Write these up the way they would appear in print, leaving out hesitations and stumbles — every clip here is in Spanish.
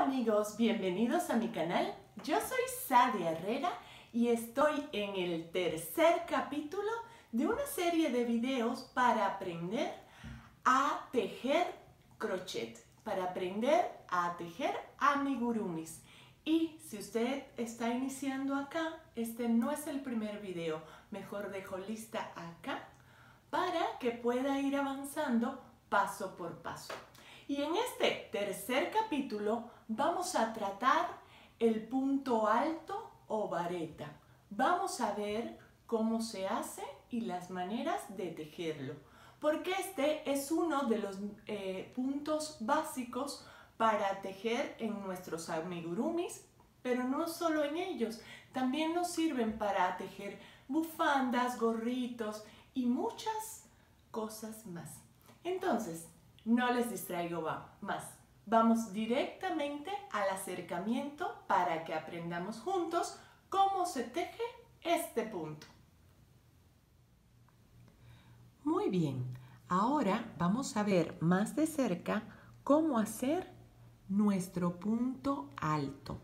Amigos, bienvenidos a mi canal. Yo soy Sadia Herrera y estoy en el tercer capítulo de una serie de videos para aprender a tejer crochet, para aprender a tejer amigurumis. Y si usted está iniciando acá, este no es el primer video, mejor dejo lista acá para que pueda ir avanzando paso por paso. Y en este tercer capítulo vamos a tratar el punto alto o vareta. Vamos a ver cómo se hace y las maneras de tejerlo, porque este es uno de los puntos básicos para tejer en nuestros amigurumis, pero no solo en ellos, también nos sirven para tejer bufandas, gorritos y muchas cosas más. Entonces, no les distraigo más. Vamos directamente al acercamiento para que aprendamos juntos cómo se teje este punto. Muy bien, ahora vamos a ver más de cerca cómo hacer nuestro punto alto.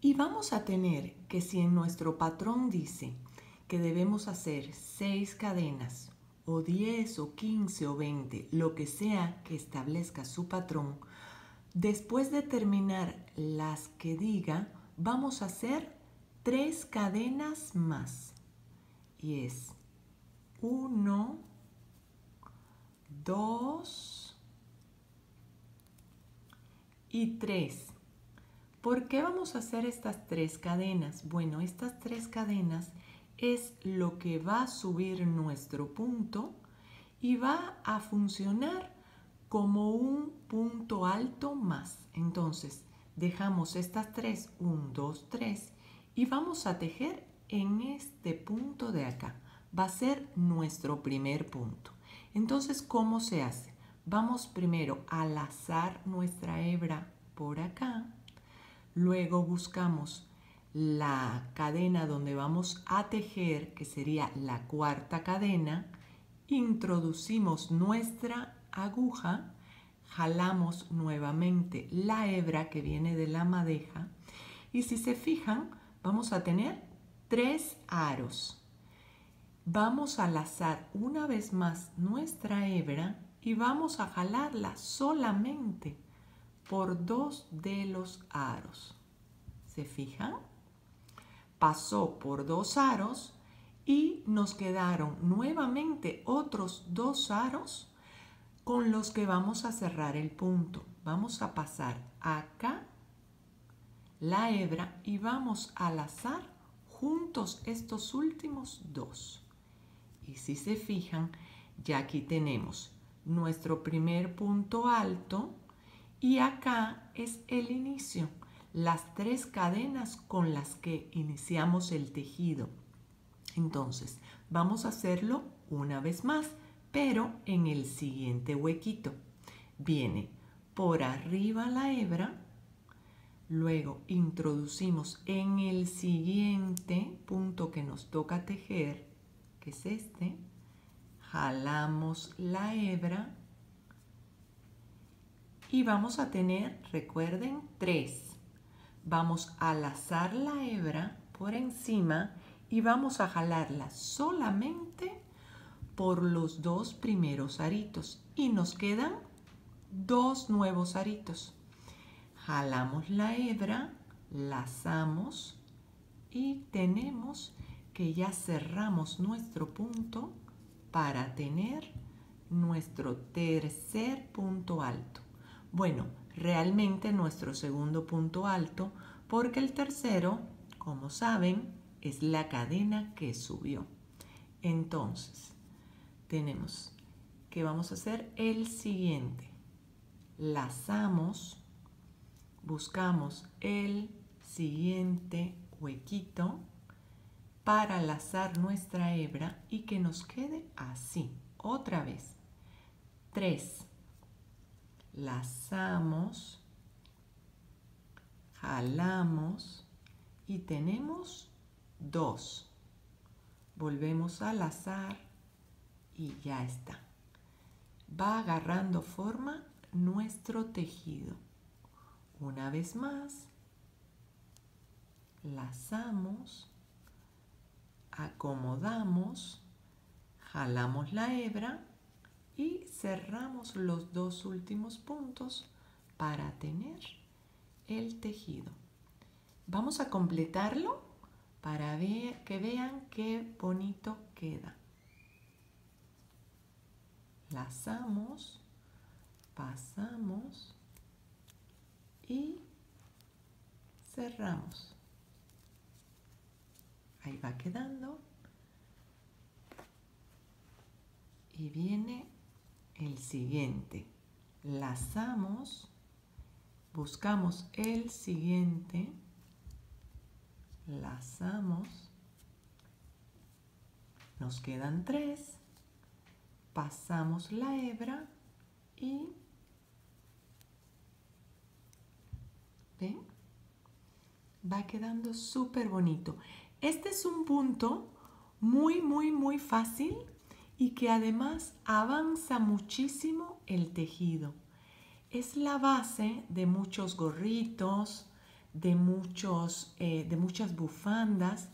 Y vamos a tener que si en nuestro patrón dice que debemos hacer 6 cadenas, o 10 o 15 o 20, lo que sea que establezca su patrón, después de terminar las que diga, vamos a hacer 3 cadenas más. Y es 1, 2 y 3. ¿Por qué vamos a hacer estas 3 cadenas? Bueno, estas 3 cadenas es lo que va a subir nuestro punto y va a funcionar como un punto alto más. Entonces, dejamos estas 3, 1, 2, 3 y vamos a tejer en este punto de acá. Va a ser nuestro primer punto. Entonces, ¿cómo se hace? Vamos primero a lazar nuestra hebra por acá. Luego buscamos la cadena donde vamos a tejer, que sería la cuarta cadena. Introducimos nuestra aguja, jalamos nuevamente la hebra que viene de la madeja y si se fijan vamos a tener 3 aros. Vamos a lazar una vez más nuestra hebra y vamos a jalarla solamente por 2 de los aros. ¿Se fijan? Pasó por 2 aros y nos quedaron nuevamente otros 2 aros con los que vamos a cerrar el punto. Vamos a pasar acá la hebra y vamos a lazar juntos estos últimos 2. Y si se fijan, ya aquí tenemos nuestro primer punto alto y acá es el inicio, las 3 cadenas con las que iniciamos el tejido. Entonces, vamos a hacerlo una vez más, pero en el siguiente huequito. Viene por arriba la hebra, luego introducimos en el siguiente punto que nos toca tejer, que es este, jalamos la hebra y vamos a tener, recuerden, 3. Vamos a lazar la hebra por encima y vamos a jalarla solamente por los 2 primeros aritos y nos quedan 2 nuevos aritos. Jalamos la hebra, lazamos y tenemos que ya cerramos nuestro punto para tener nuestro tercer punto alto. Bueno, realmente nuestro segundo punto alto, porque el tercero, como saben, es la cadena que subió. Entonces, tenemos que vamos a hacer el siguiente. Lazamos, buscamos el siguiente huequito para lazar nuestra hebra y que nos quede así. Otra vez. 3. Lazamos, jalamos y tenemos 2. Volvemos a lazar y ya está. Va agarrando forma nuestro tejido. Una vez más, lazamos, acomodamos, jalamos la hebra y cerramos los dos últimos puntos para tener el tejido. Vamos a completarlo para que vean qué bonito queda. Lazamos, pasamos y cerramos. Ahí va quedando. Y viene el siguiente. Lazamos, buscamos el siguiente, lazamos, nos quedan 3, pasamos la hebra y ¿ven? Va quedando súper bonito. Este es un punto muy fácil y que además avanza muchísimo el tejido. Es la base de muchos gorritos, de muchas bufandas,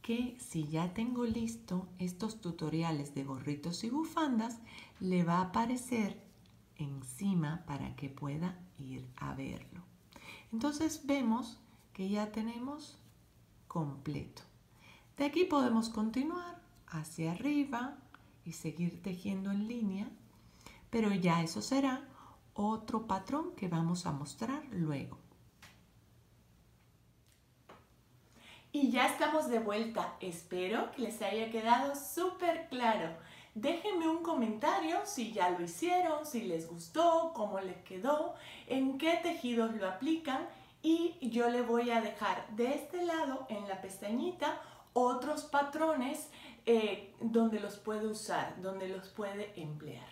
que si ya tengo listo estos tutoriales de gorritos y bufandas, le va a aparecer encima para que pueda ir a verlo. Entonces vemos que ya tenemos completo. De aquí podemos continuar hacia arriba y seguir tejiendo en línea, pero ya eso será otro patrón que vamos a mostrar luego. Y ya estamos de vuelta. Espero que les haya quedado súper claro. Déjenme un comentario si ya lo hicieron, si les gustó, cómo les quedó, en qué tejidos lo aplican, y yo le voy a dejar de este lado en la pestañita otros patrones donde los puede usar, donde los puede emplear.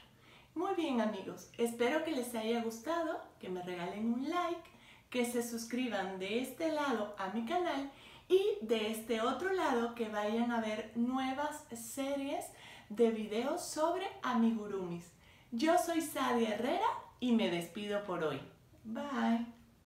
Muy bien, amigos, espero que les haya gustado, que me regalen un like, que se suscriban de este lado a mi canal y de este otro lado que vayan a ver nuevas series de videos sobre amigurumis. Yo soy Sadia Herrera y me despido por hoy. Bye.